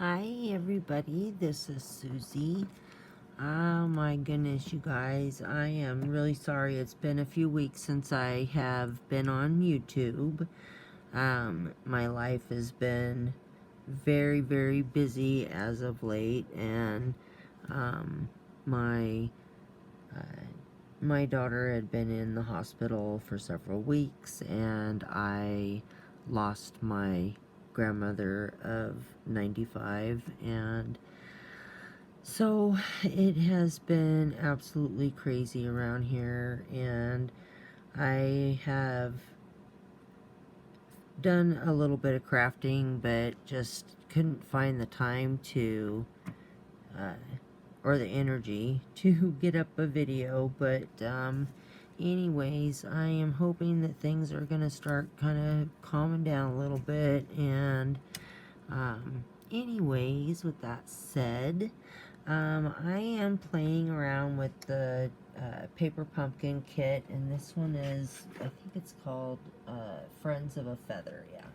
Hi everybody, this is Susie. Oh my goodness, you guys, I am really sorry. It's been a few weeks since I have been on YouTube. My life has been very, very busy as of late, and my my daughter had been in the hospital for several weeks, and I lost my grandmother of 95, and so it has been absolutely crazy around here, and I have done a little bit of crafting, but just couldn't find the time to or the energy to get up a video. But anyways, I am hoping that things are gonna start kind of calming down a little bit. And anyways, with that said, I am playing around with the paper pumpkin kit, and this one is, I think it's called Friends of a Feather, yeah.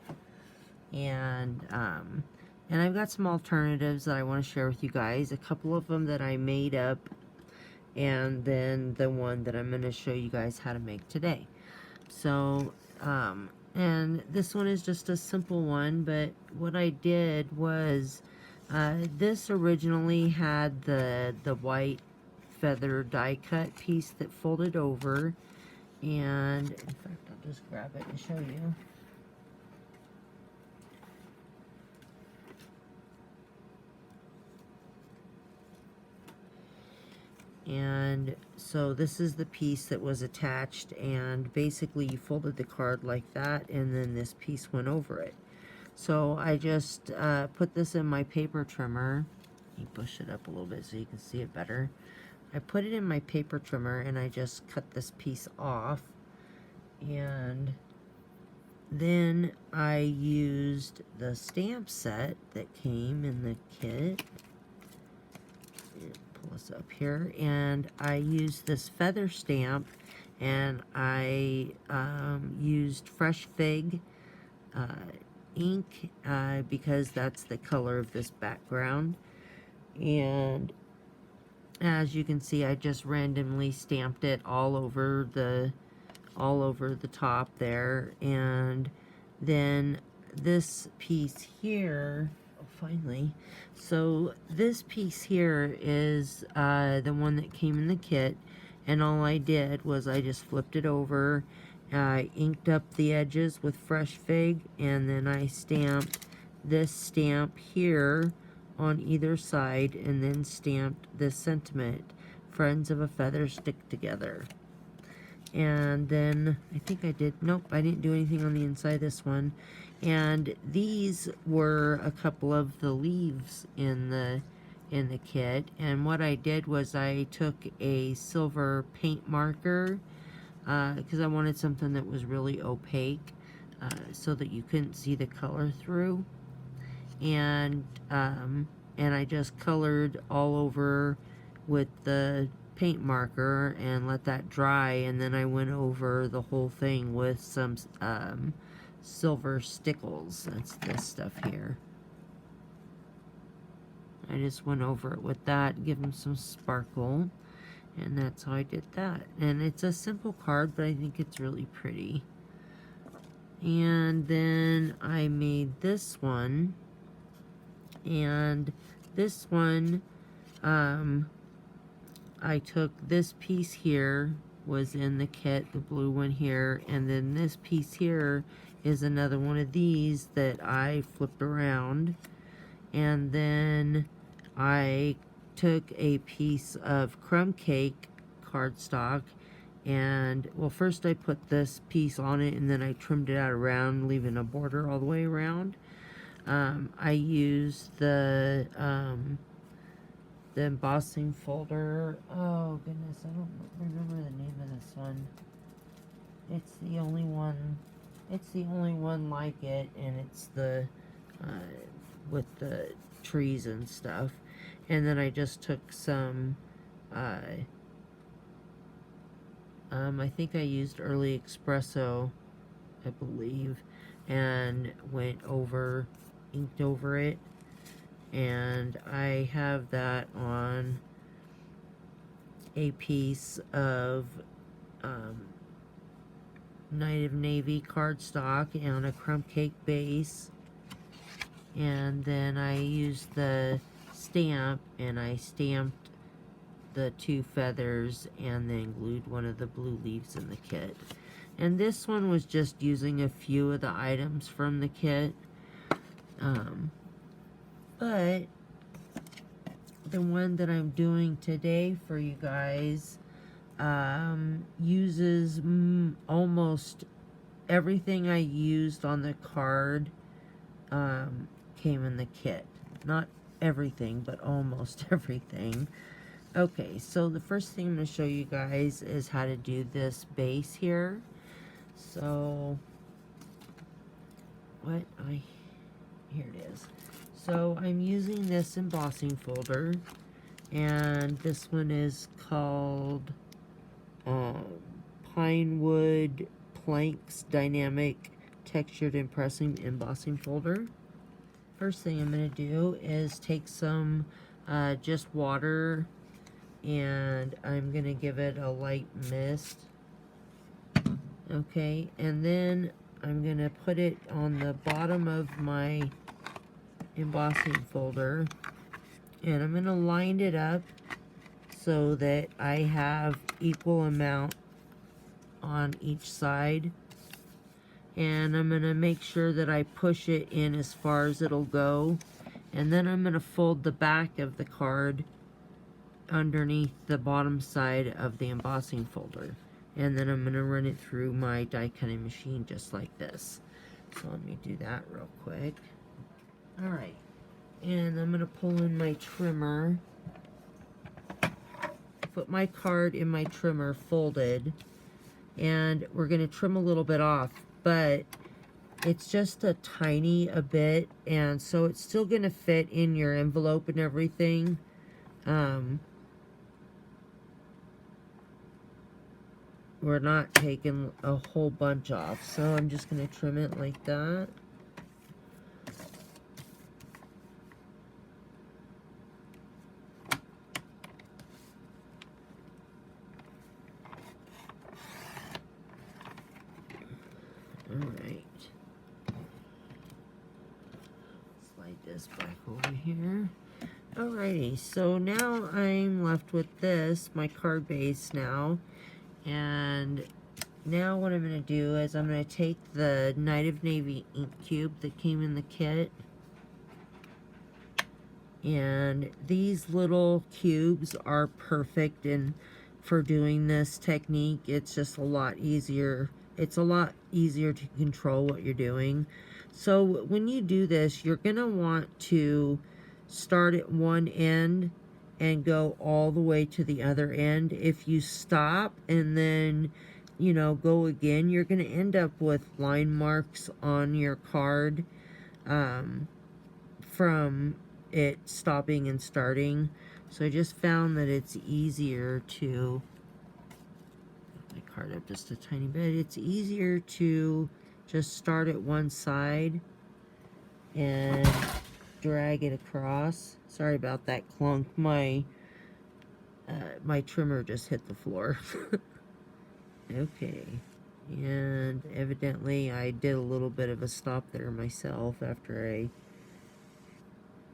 And I've got some alternatives that I want to share with you guys. A couple of them that I made up, and then the one that I'm going to show you guys how to make today. So, and this one is just a simple one, but what I did was, this originally had the white feather die cut piece that folded over, and in fact I'll just grab it and show you. And so this is the piece that was attached, and basically you folded the card like that, and then this piece went over it. So I just put this in my paper trimmer. Let me push it up a little bit so you can see it better. I put it in my paper trimmer, and I just cut this piece off, and then I used the stamp set that came in the kit. Pull this up here, and I used this feather stamp, and I used Fresh Fig ink because that's the color of this background. And as you can see, I just randomly stamped it all over the top there. And then this piece here, oh, finally, so this piece here is the one that came in the kit, and all I did was I just flipped it over, inked up the edges with Fresh Fig, and then I stamped this stamp here on either side, and then stamped this sentiment, Friends of a Feather Stick Together. And then I think I did, nope, I didn't do anything on the inside of this one. And these were a couple of the leaves in the kit, and what I did was I took a silver paint marker because I wanted something that was really opaque so that you couldn't see the color through. And I just colored all over with the paint marker and let that dry, and then I went over the whole thing with some silver stickles. That's this stuff here. I just went over it with that, give them some sparkle, and that's how I did that. And it's a simple card, but I think it's really pretty. And then I made this one, and this one, I took this piece here, was in the kit, the blue one here, and then this piece here is another one of these that I flipped around. And then I took a piece of crumb cake cardstock, and well, first I put this piece on it, and then I trimmed it out around, leaving a border all the way around. I used the embossing folder. Oh goodness, I don't remember the name of this one. It's the only one like it, and it's the with the trees and stuff. And then I just took some I think I used Early Espresso, I believe, and went over, inked over it, and I have that on a piece of Night of Navy cardstock and a crumb cake base, and then I used the stamp and I stamped the 2 feathers and then glued one of the blue leaves in the kit. And this one was just using a few of the items from the kit, but the one that I'm doing today for you guys uses almost everything I used on the card came in the kit. Not everything, but almost everything. Okay, so the first thing I'm going to show you guys is how to do this base here. So, here it is. So I'm using this embossing folder, and this one is called Pinewood Planks Dynamic Textured Impressing Embossing Folder. First thing I'm going to do is take some just water, and I'm going to give it a light mist. Okay, and then I'm going to put it on the bottom of my embossing folder, and I'm going to line it up so that I have equal amount on each side, and I'm going to make sure that I push it in as far as it'll go, and then I'm going to fold the back of the card underneath the bottom side of the embossing folder, and then I'm going to run it through my die cutting machine just like this. So let me do that real quick. Alright, and I'm going to pull in my trimmer, put my card in my trimmer folded, and we're going to trim a little bit off, but it's just a tiny bit, and so it's still going to fit in your envelope and everything. We're not taking a whole bunch off, so I'm just going to trim it like that. Alright. Slide this back over here. Alrighty, so now I'm left with this, my card base now. And now what I'm going to do is I'm going to take the Night of Navy ink cube that came in the kit. And these little cubes are perfect for doing this technique. It's just a lot easier. It's a lot easier to control what you're doing. So when you do this, you're going to want to start at one end and go all the way to the other end. If you stop and then, you know, go again, you're going to end up with line marks on your card from it stopping and starting. So I just found that it's easier to put my card up just a tiny bit. It's easier to just start at one side and drag it across. Sorry about that clunk. My trimmer just hit the floor. Okay, and evidently I did a little bit of a stop there myself after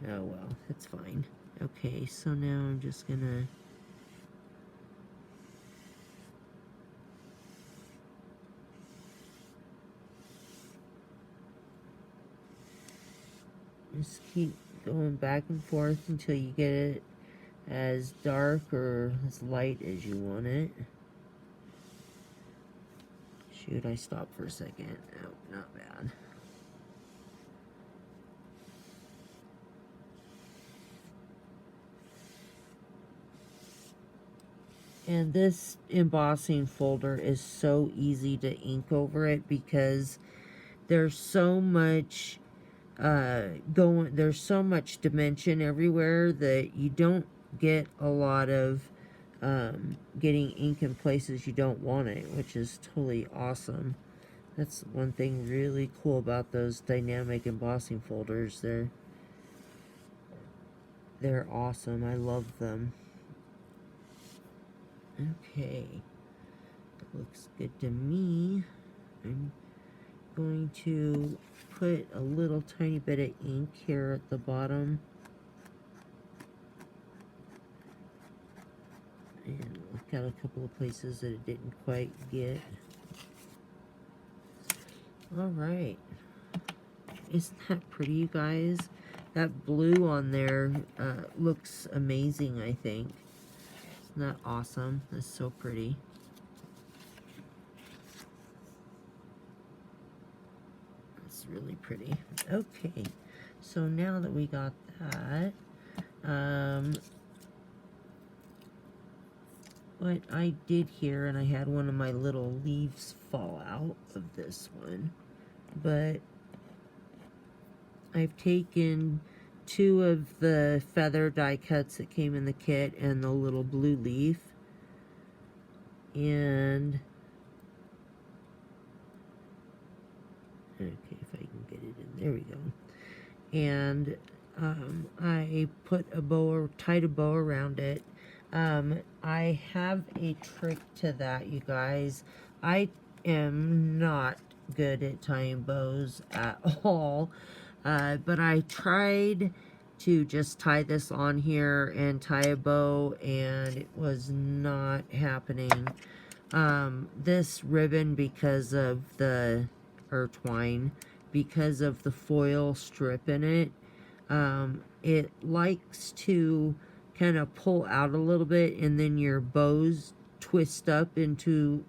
oh well, it's fine. Okay, so now I'm just gonna just keep going back and forth until you get it as dark or as light as you want it. Shoot, I stopped for a second. Oh, not bad. And this embossing folder is so easy to ink over it because there's so much there's so much dimension everywhere that you don't get a lot of getting ink in places you don't want it, which is totally awesome. That's one thing really cool about those dynamic embossing folders. They're they're awesome. I love them. Okay, that looks good to me. I'm going to put a little tiny bit of ink here at the bottom. And I've got a couple of places that it didn't quite get. Alright. Isn't that pretty, you guys? That blue on there looks amazing, I think. Isn't that awesome? That's so pretty. That's really pretty. Okay, so now that we got that, what I did here, and I had one of my little leaves fall out of this one, but I've taken 2 of the feather die cuts that came in the kit and the little blue leaf, and okay, if I can get it in, there we go. And I put a bow, tied a bow around it. I have a trick to that, you guys. I am not good at tying bows at all, but I tried to just tie this on here and tie a bow, and it was not happening. This ribbon, because of the, or twine, because of the foil strip in it, it likes to kind of pull out a little bit, and then your bows twist up into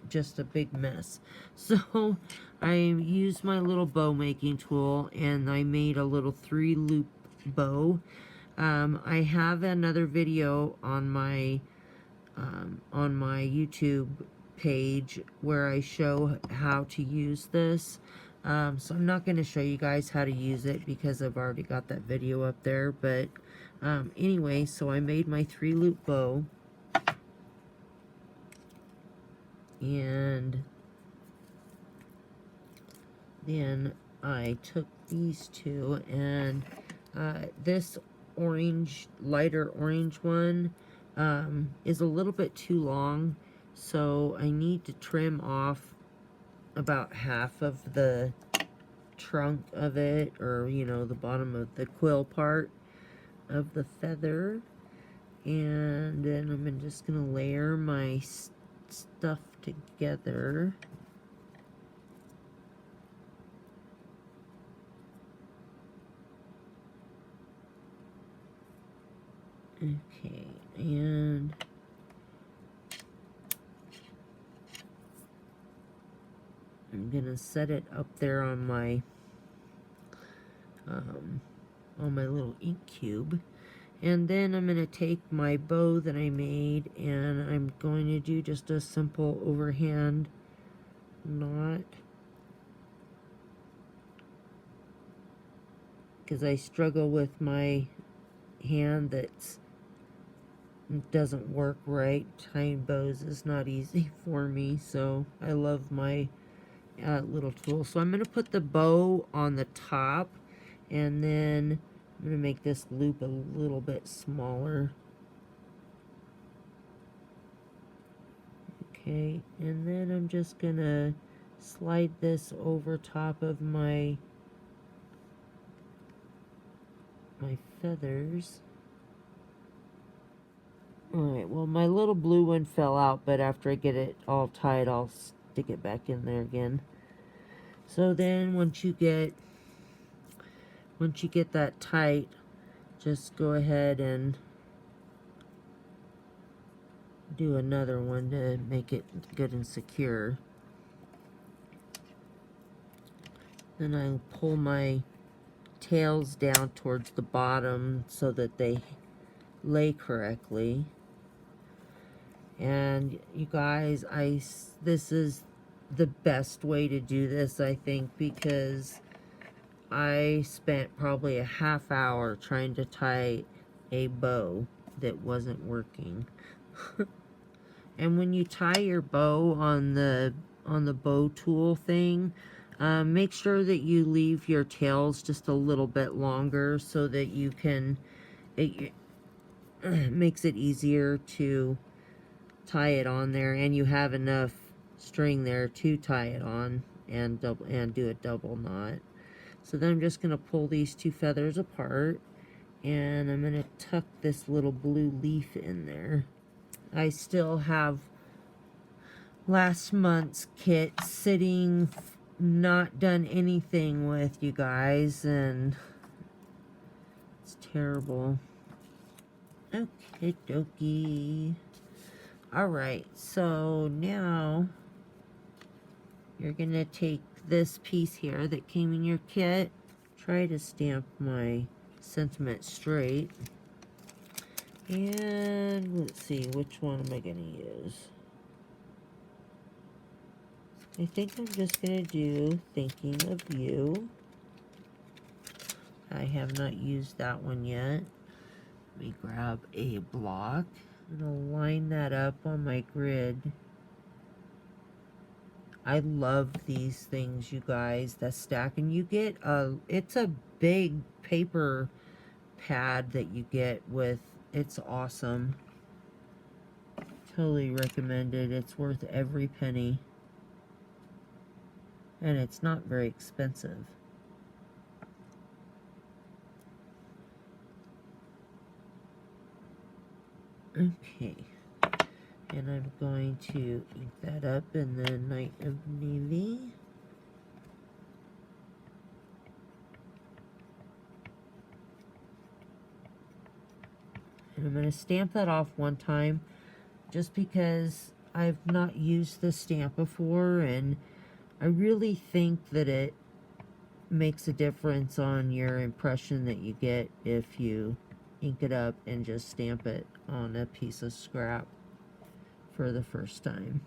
just a big mess. So I used my little bow making tool, and I made a little 3-loop bow. I have another video on my YouTube page where I show how to use this. So I'm not going to show you guys how to use it because I've already got that video up there. But anyway, so I made my 3-loop bow. And then I took these 2, and this orange, lighter orange one, is a little bit too long, so I need to trim off about half of the trunk of it, or you know, the bottom of the quill part of the feather. And then I'm just gonna layer my stuff together. Okay, and I'm gonna set it up there on my little ink cube, and then I'm gonna take my bow that I made, and I'm going to do just a simple overhand knot, because I struggle with my hand that's doesn't work right. Tying bows is not easy for me, so I love my little tool. So I'm going to put the bow on the top, and then I'm going to make this loop a little bit smaller. Okay, and then I'm just going to slide this over top of my feathers. Alright, well, my little blue one fell out, but after I get it all tied, I'll stick it back in there again. So then once you get that tight, just go ahead and do another one to make it good and secure. Then I pull my tails down towards the bottom so that they lay correctly. And you guys, this is the best way to do this, I think, because I spent probably a half hour trying to tie a bow that wasn't working. And when you tie your bow on the bow tool thing, make sure that you leave your tails just a little bit longer so that you can it makes it easier to tie it on there, and you have enough string there to tie it on and do a double knot. So then I'm just going to pull these two feathers apart, and I'm going to tuck this little blue leaf in there. I still have last month's kit sitting, not done anything with, you guys, and it's terrible. Okay, dokie. Alright, so now you're gonna take this piece here that came in your kit. Try to stamp my sentiment straight. And let's see, which one am I gonna use? I think I'm just gonna do Thinking of You. I have not used that one yet. Let me grab a block. I'm gonna line that up on my grid. I love these things, you guys, that stack, and you get it's a big paper pad that you get with. It's awesome. Totally recommend it. It's worth every penny, and it's not very expensive. Okay, and I'm going to ink that up in the Night of Navy. And I'm going to stamp that off one time, just because I've not used this stamp before, and I really think that it makes a difference on your impression that you get if you ink it up and just stamp it on a piece of scrap for the first time.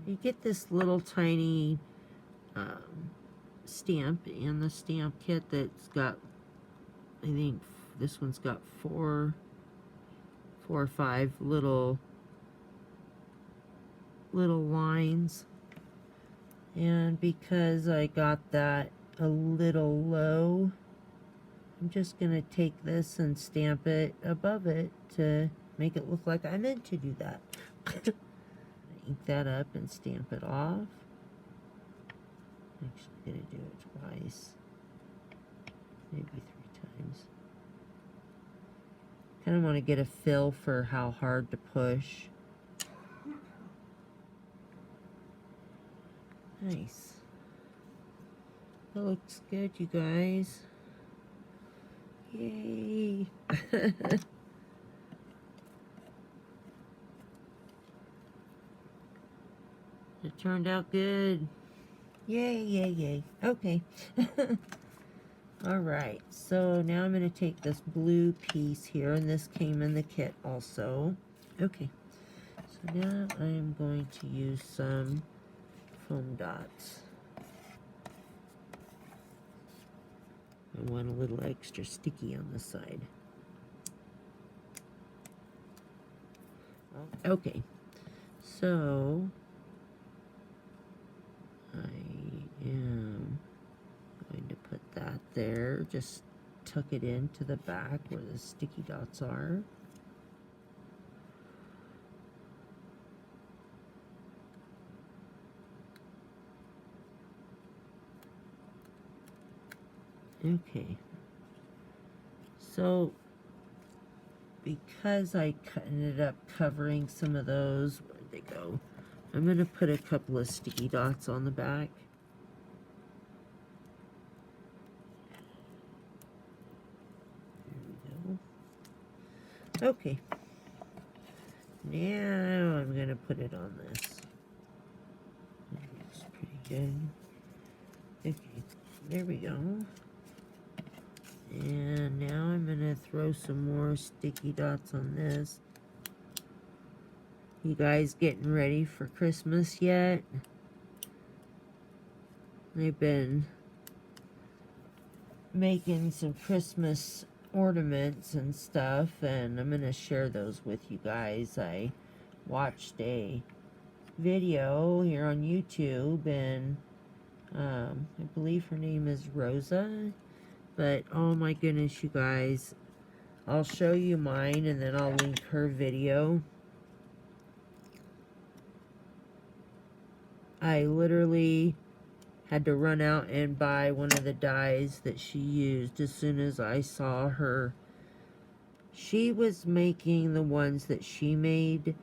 You get this little tiny stamp in the stamp kit that's got, I think this one's got four or five little lines, and because I got that a little low, I'm just gonna take this and stamp it above it to make it look like I meant to do that. Ink that up and stamp it off. I'm actually gonna do it twice, maybe 3 times. Kind of want to get a feel for how hard to push. Nice. That looks good, you guys. Yay! It turned out good. Yay, yay, yay. Okay. Alright, so now I'm going to take this blue piece here, and this came in the kit also. Okay, so now I'm going to use some foam dots. I want a little extra sticky on the side. Okay, so I am going to put that there. Just tuck it into the back where the sticky dots are. Okay, so because I ended up covering some of those, where'd they go? I'm going to put a couple of sticky dots on the back. There we go. Okay, now I'm going to put it on this. That looks pretty good. Okay, there we go. And now I'm going to throw some more sticky dots on this. You guys getting ready for Christmas yet? I've been making some Christmas ornaments and stuff, and I'm going to share those with you guys. I watched a video here on YouTube, and I believe her name is Rosa. But oh my goodness, you guys, I'll show you mine and then I'll link her video. I literally had to run out and buy one of the dies that she used as soon as I saw her. She was making the ones that she made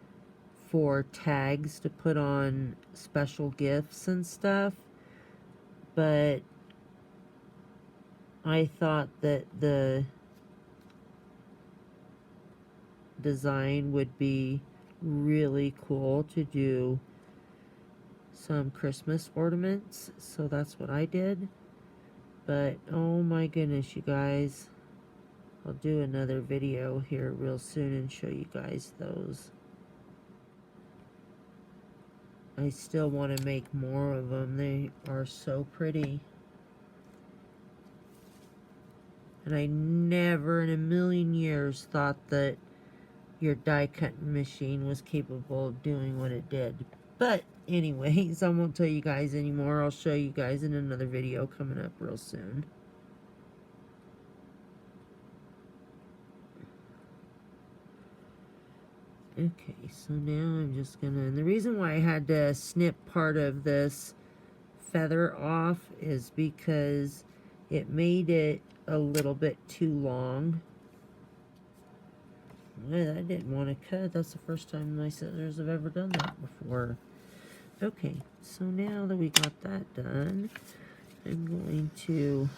for tags to put on special gifts and stuff, but I thought that the design would be really cool to do some Christmas ornaments, so that's what I did. But oh my goodness, you guys, I'll do another video here real soon and show you guys those. I still want to make more of them. They are so pretty. And I never in a million years thought that your die cutting machine was capable of doing what it did. But anyways, I won't tell you guys anymore. I'll show you guys in another video coming up real soon. Okay, so now I'm just gonna, and the reason why I had to snip part of this feather off is because it made it a little bit too long. I didn't want to cut. That's the first time my scissors have ever done that before. Okay, so now that we got that done, I'm going to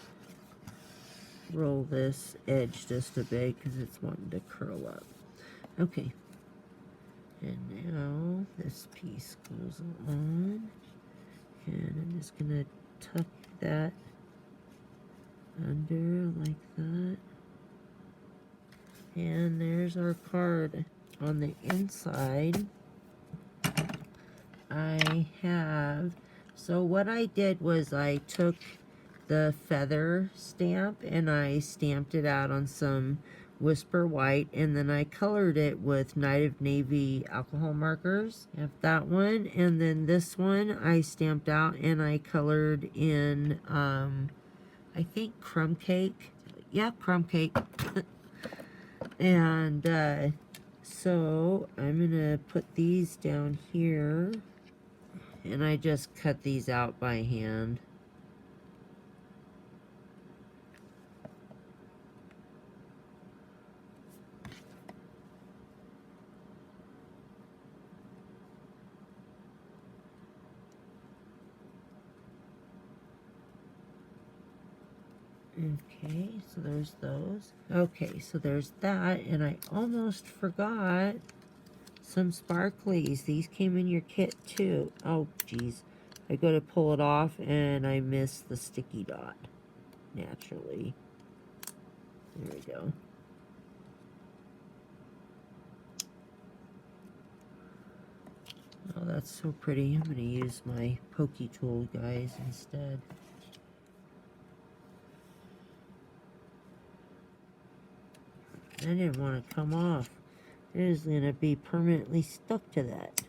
roll this edge just a bit because it's wanting to curl up. Okay, and now this piece goes on, and I'm just going to tuck that under like that. And there's our card. On the inside, I have, so what I did was I took the feather stamp and I stamped it out on some Whisper White, and then I colored it with Night of Navy alcohol markers. I have that one, and then this one I stamped out and I colored in, I think crumb cake. Yeah, crumb cake. And so I'm gonna put these down here, and I just cut these out by hand. Okay, so there's those. Okay, so there's that, and I almost forgot some sparklies. These came in your kit too. Oh, geez. I go to pull it off, and I miss the sticky dot, naturally. There we go. Oh, that's so pretty. I'm going to use my pokey tool, guys, instead. I didn't want to come off. It is going to be permanently stuck to that.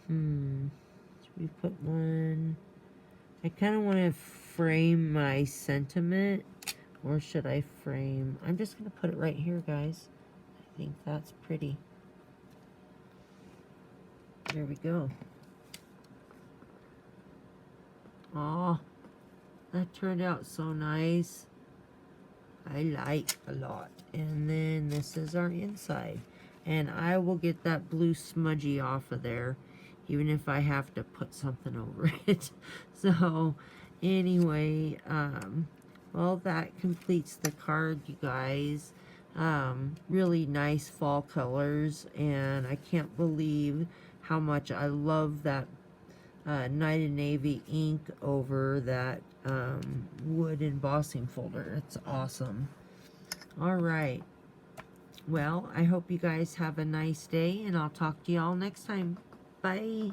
Should we put one? I kind of want to frame my sentiment. Or should I frame? I'm just going to put it right here, guys. I think that's pretty. There we go. Aw, that turned out so nice. I like a lot. And then this is our inside. And I will get that blue smudgy off of there, even if I have to put something over it. So, anyway, well, that completes the card, you guys. Really nice fall colors, and I can't believe how much I love that Night of Navy ink over that wood embossing folder. It's awesome. All right. Well, I hope you guys have a nice day, and I'll talk to you all next time. Bye.